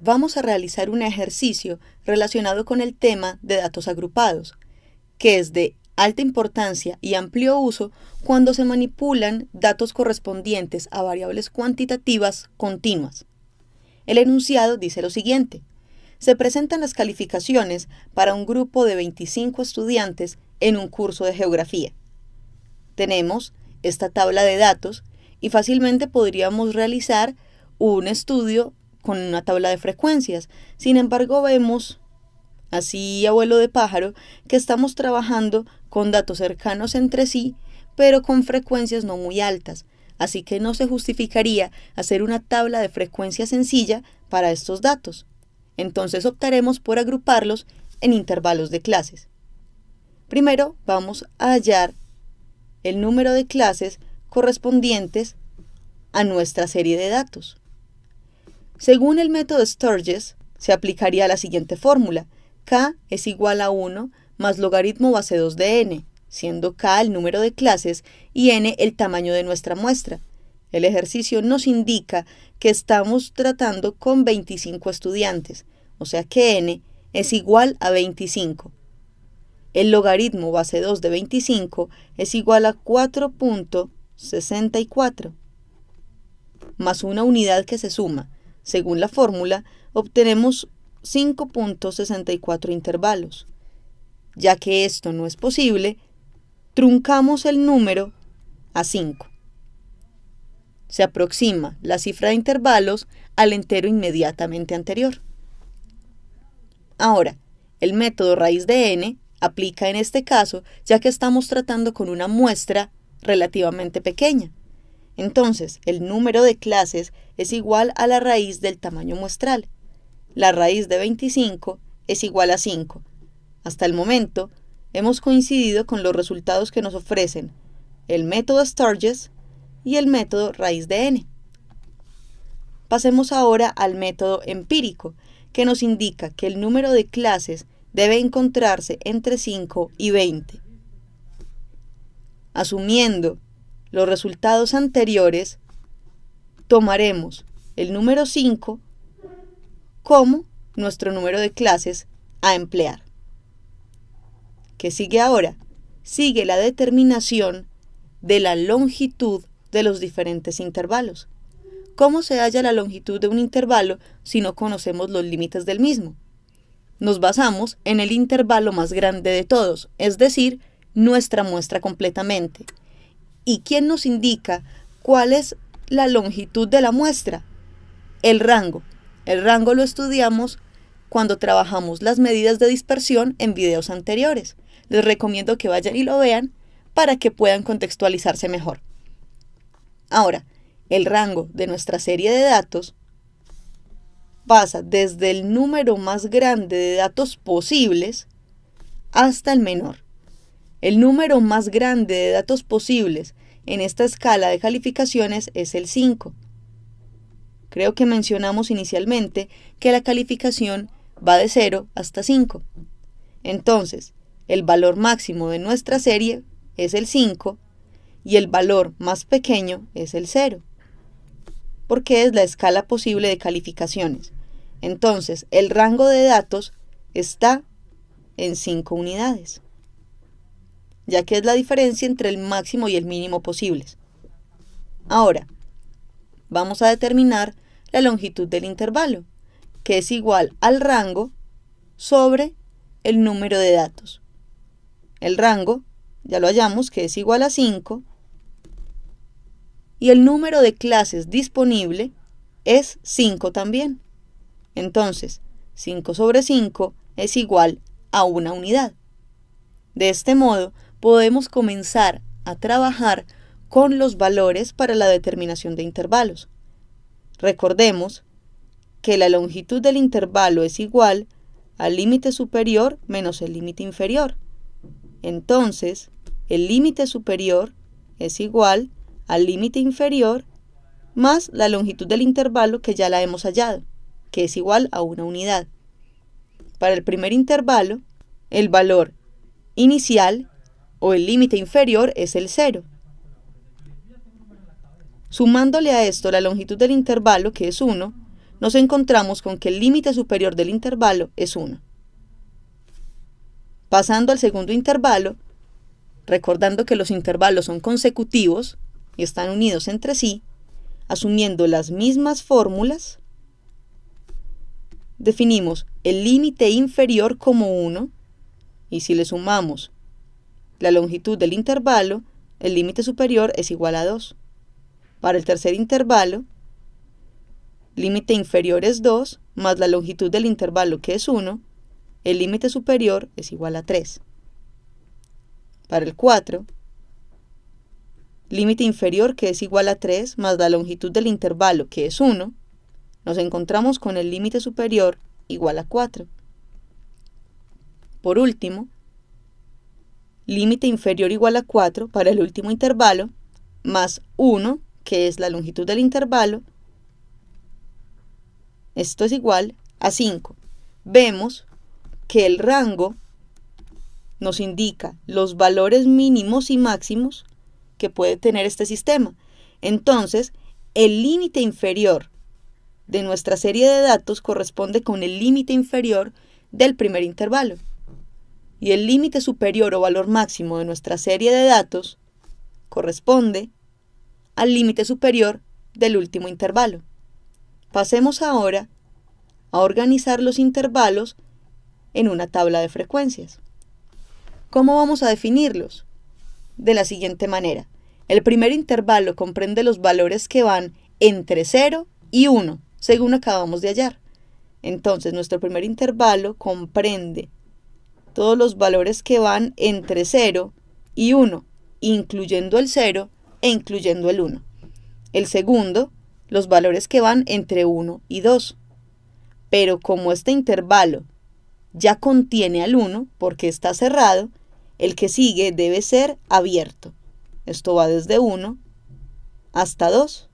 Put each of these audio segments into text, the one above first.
vamos a realizar un ejercicio relacionado con el tema de datos agrupados, que es de alta importancia y amplio uso cuando se manipulan datos correspondientes a variables cuantitativas continuas. El enunciado dice lo siguiente: se presentan las calificaciones para un grupo de 25 estudiantes en un curso de geografía. Tenemos esta tabla de datos y fácilmente podríamos realizar un estudio con una tabla de frecuencias. Sin embargo, vemos, así a vuelo de pájaro, que estamos trabajando con datos cercanos entre sí, pero con frecuencias no muy altas, así que no se justificaría hacer una tabla de frecuencia sencilla para estos datos. Entonces optaremos por agruparlos en intervalos de clases. Primero vamos a hallar el número de clases correspondientes a nuestra serie de datos. Según el método Sturges, se aplicaría la siguiente fórmula: k es igual a 1 más logaritmo base 2 de n, siendo k el número de clases y n el tamaño de nuestra muestra. El ejercicio nos indica que estamos tratando con 25 estudiantes, o sea que n es igual a 25. El logaritmo base 2 de 25 es igual a 4.64, más una unidad que se suma. Según la fórmula, obtenemos 5.64 intervalos. Ya que esto no es posible, truncamos el número a 5. Se aproxima la cifra de intervalos al entero inmediatamente anterior. Ahora, el método raíz de n aplica en este caso, ya que estamos tratando con una muestra relativamente pequeña. Entonces, el número de clases es igual a la raíz del tamaño muestral. La raíz de 25 es igual a 5. Hasta el momento, hemos coincidido con los resultados que nos ofrecen el método Sturges y el método raíz de n. Pasemos ahora al método empírico, que nos indica que el número de clases debe encontrarse entre 5 y 20. Asumiendo los resultados anteriores, tomaremos el número 5 como nuestro número de clases a emplear. ¿Qué sigue ahora? Sigue la determinación de la longitud de los diferentes intervalos. ¿Cómo se halla la longitud de un intervalo si no conocemos los límites del mismo? Nos basamos en el intervalo más grande de todos, es decir, nuestra muestra completamente. ¿Y quién nos indica cuál es la longitud de la muestra? El rango. El rango lo estudiamos cuando trabajamos las medidas de dispersión en videos anteriores. Les recomiendo que vayan y lo vean para que puedan contextualizarse mejor. Ahora, el rango de nuestra serie de datos pasa desde el número más grande de datos posibles hasta el menor. El número más grande de datos posibles en esta escala de calificaciones es el 5. Creo que mencionamos inicialmente que la calificación va de 0 hasta 5. Entonces, el valor máximo de nuestra serie es el 5 y el valor más pequeño es el 0, porque es la escala posible de calificaciones. Entonces, el rango de datos está en 5 unidades, ya que es la diferencia entre el máximo y el mínimo posibles. Ahora, vamos a determinar la longitud del intervalo, que es igual al rango sobre el número de datos. El rango, ya lo hallamos, que es igual a 5, y el número de clases disponible es 5 también. Entonces, 5 sobre 5 es igual a una unidad. De este modo, podemos comenzar a trabajar con los valores para la determinación de intervalos. Recordemos que la longitud del intervalo es igual al límite superior menos el límite inferior. Entonces, el límite superior es igual al límite inferior más la longitud del intervalo que ya la hemos hallado, que es igual a una unidad. Para el primer intervalo, el valor inicial o el límite inferior es el 0. Sumándole a esto la longitud del intervalo, que es 1, nos encontramos con que el límite superior del intervalo es 1. Pasando al segundo intervalo, recordando que los intervalos son consecutivos y están unidos entre sí, asumiendo las mismas fórmulas, definimos el límite inferior como 1, y si le sumamos la longitud del intervalo, el límite superior es igual a 2. Para el tercer intervalo, límite inferior es 2, más la longitud del intervalo que es 1, el límite superior es igual a 3. Para el 4, límite inferior que es igual a 3, más la longitud del intervalo que es 1, nos encontramos con el límite superior igual a 4. Por último, límite inferior igual a 4 para el último intervalo, más 1, que es la longitud del intervalo. Esto es igual a 5. Vemos que el rango nos indica los valores mínimos y máximos que puede tener este sistema. Entonces, el límite inferior de nuestra serie de datos corresponde con el límite inferior del primer intervalo. Y el límite superior o valor máximo de nuestra serie de datos corresponde al límite superior del último intervalo. Pasemos ahora a organizar los intervalos en una tabla de frecuencias. ¿Cómo vamos a definirlos? De la siguiente manera. El primer intervalo comprende los valores que van entre 0 y 1, según acabamos de hallar. Entonces, nuestro primer intervalo comprende todos los valores que van entre 0 y 1, incluyendo el 0 e incluyendo el 1. El segundo, los valores que van entre 1 y 2. Pero como este intervalo ya contiene al 1, porque está cerrado, el que sigue debe ser abierto. Esto va desde 1 hasta 2.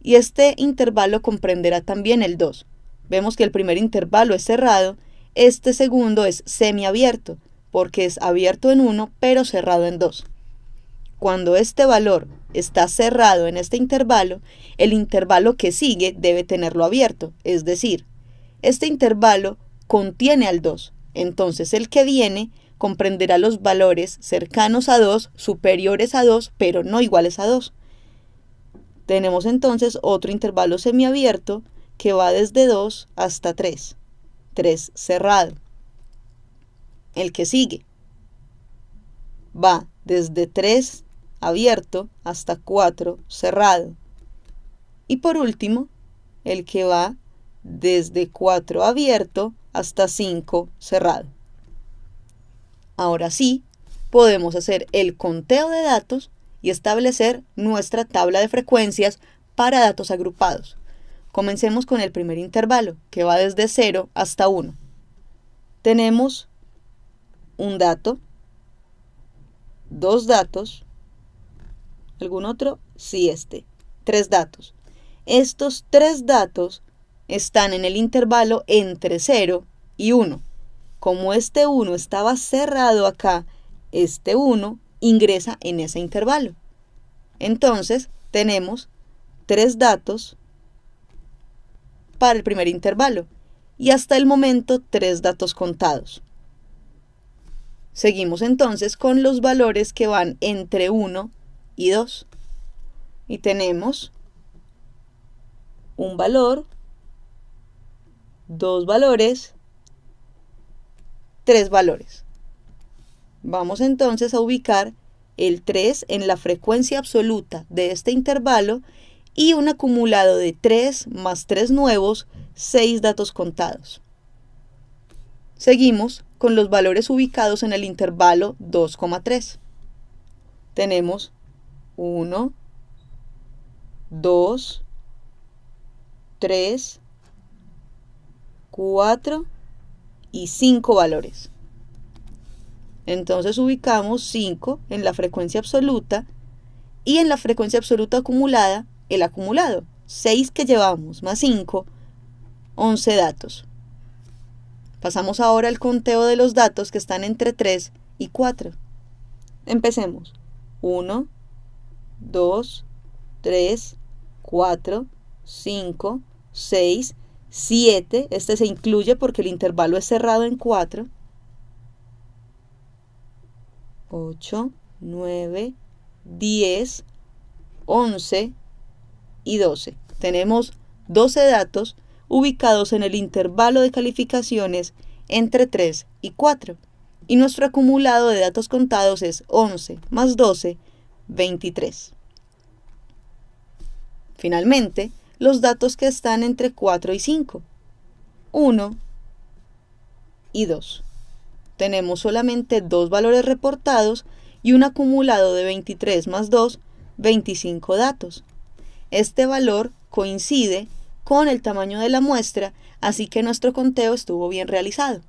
Y este intervalo comprenderá también el 2. Vemos que el primer intervalo es cerrado, este segundo es semiabierto, porque es abierto en 1, pero cerrado en 2. Cuando este valor está cerrado en este intervalo, el intervalo que sigue debe tenerlo abierto, es decir, este intervalo contiene al 2, entonces el que viene comprenderá los valores cercanos a 2, superiores a 2, pero no iguales a 2. Tenemos entonces otro intervalo semiabierto que va desde 2 hasta 3. 3 cerrado. El que sigue va desde 3 abierto hasta 4 cerrado. Y por último, el que va desde 4 abierto hasta 5 cerrado. Ahora sí, podemos hacer el conteo de datos y establecer nuestra tabla de frecuencias para datos agrupados. Comencemos con el primer intervalo, que va desde 0 hasta 1. Tenemos un dato, dos datos, ¿algún otro? Sí, 3 datos. Estos 3 datos están en el intervalo entre 0 y 1. Como este 1 estaba cerrado acá, este 1 ingresa en ese intervalo. Entonces, tenemos 3 datos para el primer intervalo y hasta el momento 3 datos contados. Seguimos entonces con los valores que van entre 1 y 2. Y tenemos un valor, 2 valores, 3 valores. Vamos entonces a ubicar el 3 en la frecuencia absoluta de este intervalo y un acumulado de 3 más 3 nuevos, 6 datos contados. Seguimos con los valores ubicados en el intervalo 2,3. Tenemos 1, 2, 3, 4 y 5 valores. Entonces ubicamos 5 en la frecuencia absoluta y en la frecuencia absoluta acumulada, el acumulado, 6 que llevamos más 5, 11 datos. Pasamos ahora al conteo de los datos que están entre 3 y 4. Empecemos. 1, 2, 3, 4, 5, 6, 7. Este se incluye porque el intervalo es cerrado en 4. 8, 9, 10, 11 y 12. Tenemos 12 datos ubicados en el intervalo de calificaciones entre 3 y 4. Y nuestro acumulado de datos contados es 11 más 12, 23. Finalmente, los datos que están entre 4 y 5. 1 y 2. Tenemos solamente dos valores reportados y un acumulado de 23 más 2, 25 datos. Este valor coincide con el tamaño de la muestra, así que nuestro conteo estuvo bien realizado.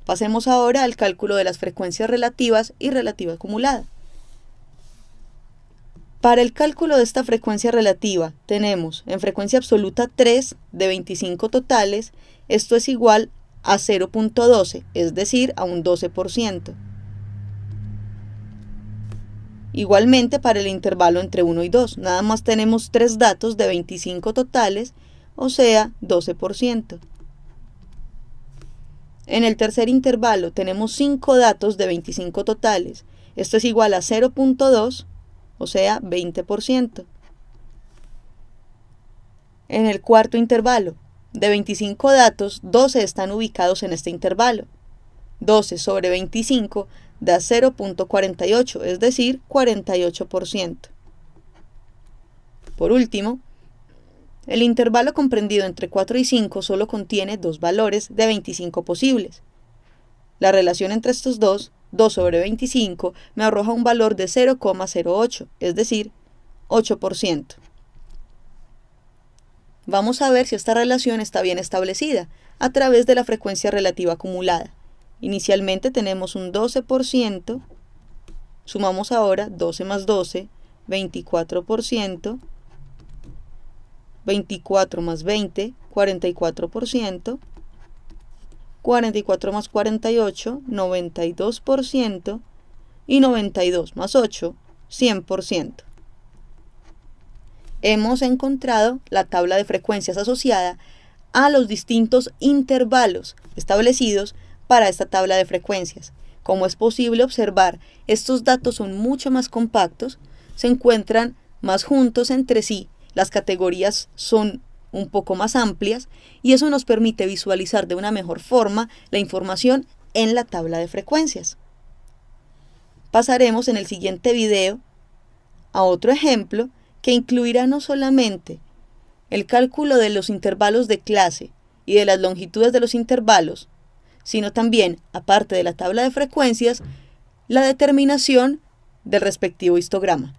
Pasemos ahora al cálculo de las frecuencias relativas y relativa acumulada. Para el cálculo de esta frecuencia relativa tenemos en frecuencia absoluta 3 de 25 totales, esto es igual a 0.12, es decir, a un 12%. Igualmente para el intervalo entre 1 y 2, nada más tenemos 3 datos de 25 totales, o sea, 12%. En el tercer intervalo tenemos 5 datos de 25 totales, esto es igual a 0.2, o sea, 20%. En el cuarto intervalo, de 25 datos, 12 están ubicados en este intervalo. 12 sobre 25 da 0.48, es decir, 48%. Por último, el intervalo comprendido entre 4 y 5 solo contiene dos valores de 25 posibles. La relación entre estos dos, 2 sobre 25, me arroja un valor de 0,08, es decir, 8%. Vamos a ver si esta relación está bien establecida a través de la frecuencia relativa acumulada. Inicialmente tenemos un 12%, sumamos ahora 12 más 12, 24%, 24 más 20, 44%, 44 más 48, 92%, y 92 más 8, 100%. Hemos encontrado la tabla de frecuencias asociada a los distintos intervalos establecidos para esta tabla de frecuencias. Como es posible observar, estos datos son mucho más compactos, se encuentran más juntos entre sí, las categorías son un poco más amplias y eso nos permite visualizar de una mejor forma la información en la tabla de frecuencias. Pasaremos en el siguiente video a otro ejemplo que incluirá no solamente el cálculo de los intervalos de clase y de las longitudes de los intervalos, sino también, aparte de la tabla de frecuencias, la determinación del respectivo histograma.